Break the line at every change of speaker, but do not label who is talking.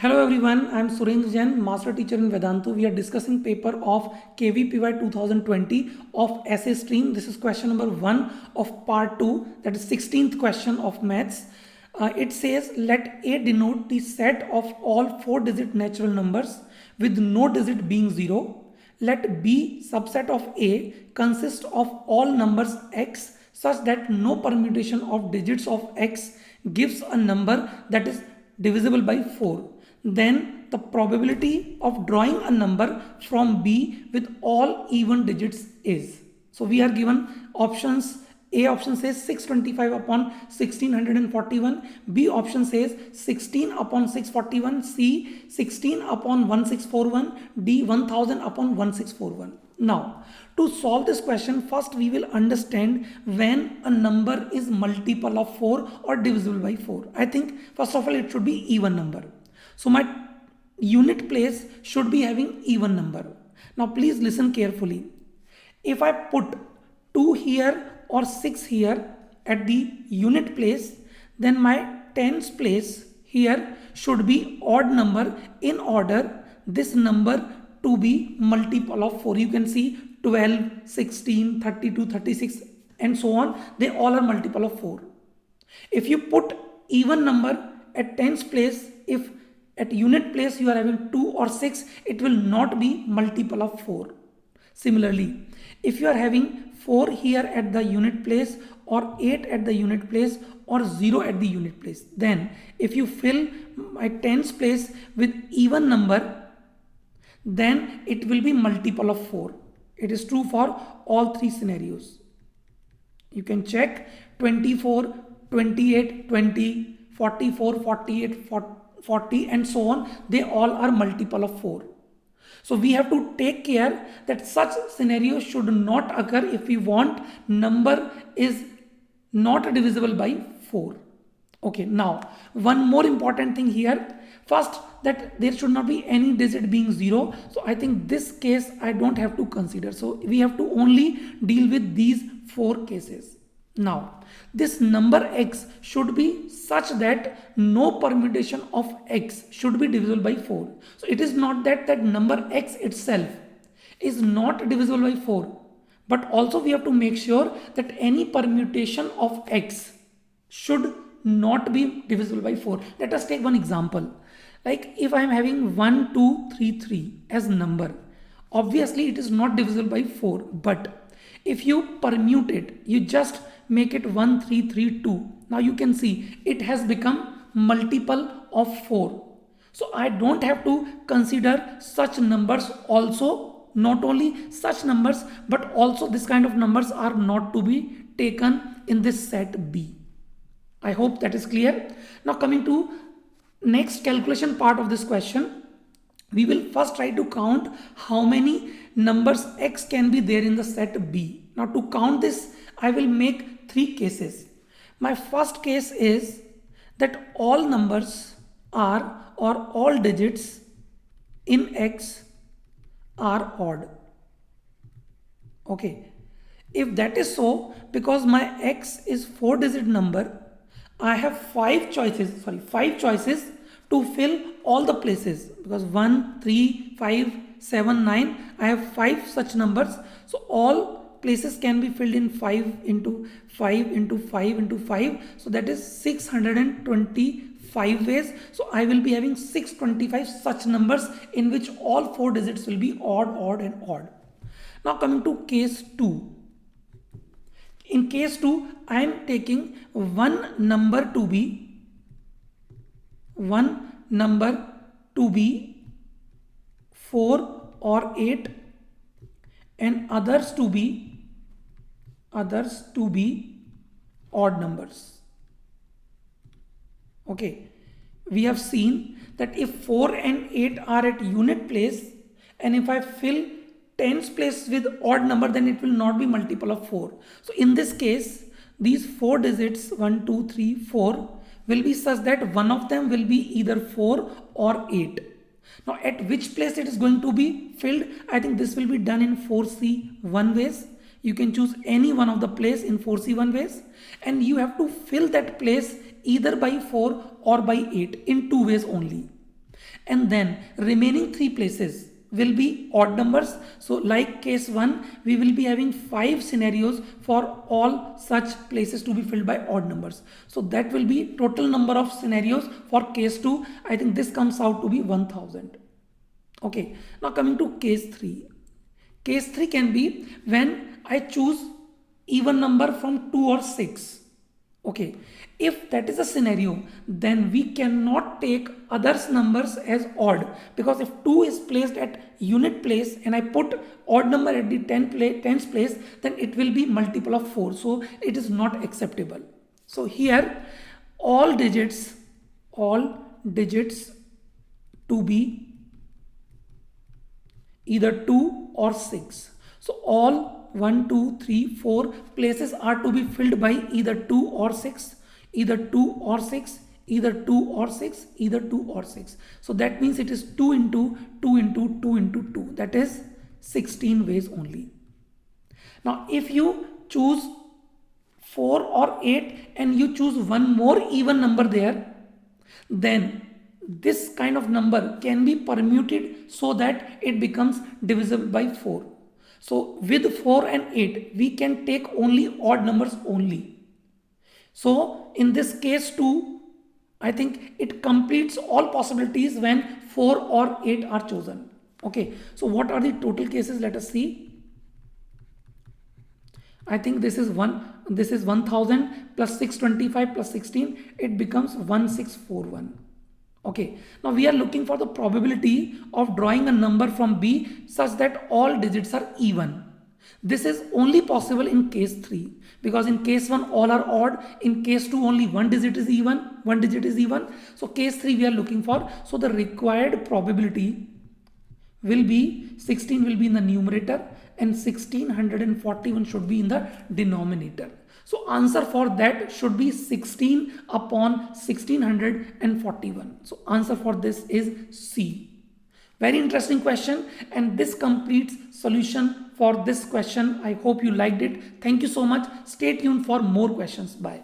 Hello everyone, I am Surendra Jain, Master Teacher in Vedantu. We are discussing paper of KVPY 2020 of essay stream. This is question number 1 of part 2, that is 16th question of maths. It says let A denote the set of all 4-digit natural numbers with no digit being 0. Let B subset of A consist of all numbers x such that no permutation of digits of x gives a number that is divisible by 4. Then the probability of drawing a number from B with all even digits is. So we are given options. A option says 625 upon 1641, B option says 16 upon 641, C 16 upon 1641, D 1000 upon 1641. Now, to solve this question, first we will understand when a number is multiple of 4 or divisible by 4. I think first of all it should be even number. So my unit place should be having even number. Now please listen carefully. If I put 2 here or 6 here at the unit place, then my tens place here should be odd number in order this number to be multiple of 4. You can see 12, 16, 32, 36 and so on. They all are multiple of 4. If you put even number at tens place, if at unit place you are having 2 or 6, it will not be multiple of 4. Similarly, if you are having 4 here at the unit place or 8 at the unit place or 0 at the unit place, then if you fill my tens place with even number, then it will be multiple of 4. It is true for all 3 scenarios. You can check 24, 28, 20, 44, 48, 40 and so on. They all are multiple of 4. So we have to take care that such scenario should not occur if we want number is not divisible by 4. Okay, now one more important thing here. First, that there should not be any digit being 0. So I think this case I don't have to consider. So we have to only deal with these 4 cases. Now, this number x should be such that no permutation of x should be divisible by 4. So it is not that number x itself is not divisible by 4. But also we have to make sure that any permutation of x should not be divisible by 4. Let us take one example. Like if I am having 1, 2, 3, 3 as number, obviously it is not divisible by 4. But if you permute it, you just make it 1, 3, 3, 2. Now you can see it has become multiple of 4. So I don't have to consider such numbers also. Not only such numbers, but also this kind of numbers are not to be taken in this set B. I hope that is clear. Now coming to next calculation part of this question, we will first try to count how many numbers x can be there in the set B. Now to count this, I will make 3 cases. My first case is that all numbers are or all digits in x are odd. Okay. If that is so, because my x is 4-digit number, I have 5 choices to fill all the places, because 1, 3, 5, 7, 9, I have 5 such numbers. So all places can be filled in 5 into 5 into 5 into 5. So that is 625 ways. So I will be having 625 such numbers in which all 4 digits will be odd, odd and odd. Now coming to case 2. In case 2, I am taking one number to be 4 or 8 and others to be odd numbers. Okay, we have seen that if 4 and 8 are at unit place, and if I fill tens place with odd number, then it will not be multiple of 4. So in this case, these 4 digits 1, 2, 3, 4 will be such that one of them will be either 4 or 8. Now at which place it is going to be filled, I think this will be done in 4C1 ways. You can choose any one of the place in 4C1 ways, and you have to fill that place either by 4 or by 8 in 2 ways only. and then remaining 3 places will be odd numbers. So like case 1, we will be having 5 scenarios for all such places to be filled by odd numbers. So that will be total number of scenarios for case 2. I think this comes out to be 1000. Okay, now coming to case 3. Case 3 can be when I choose even number from 2 or 6. Okay, if that is a scenario, then we cannot take others numbers as odd, because if 2 is placed at unit place and I put odd number at the tens place, then it will be multiple of 4. So it is not acceptable. So here all digits to be either 2 or 6. So all 1, 2, 3, 4 places are to be filled by either 2 or 6, either 2 or 6, either 2 or 6, either 2 or 6. So that means it is 2 into 2 into 2 into 2. That is 16 ways only. Now if you choose 4 or 8 and you choose one more even number there, then this kind of number can be permuted so that it becomes divisible by 4. So with 4 and 8, we can take only odd numbers only. So in this case 2, I think it completes all possibilities when 4 or 8 are chosen. Okay, so what are the total cases? Let us see. I think this is 1000 plus 625 plus 16, it becomes 1641. Okay, now we are looking for the probability of drawing a number from B such that all digits are even. This is only possible in case 3, because in case 1 all are odd, in case 2 only one digit is even. So case 3 we are looking for. So the required probability will be 16 will be in the numerator and 1641 should be in the denominator. So answer for that should be 16 upon 1641. So answer for this is C. Very interesting question, and this completes solution for this question. I hope you liked it. Thank you so much. Stay tuned for more questions. Bye.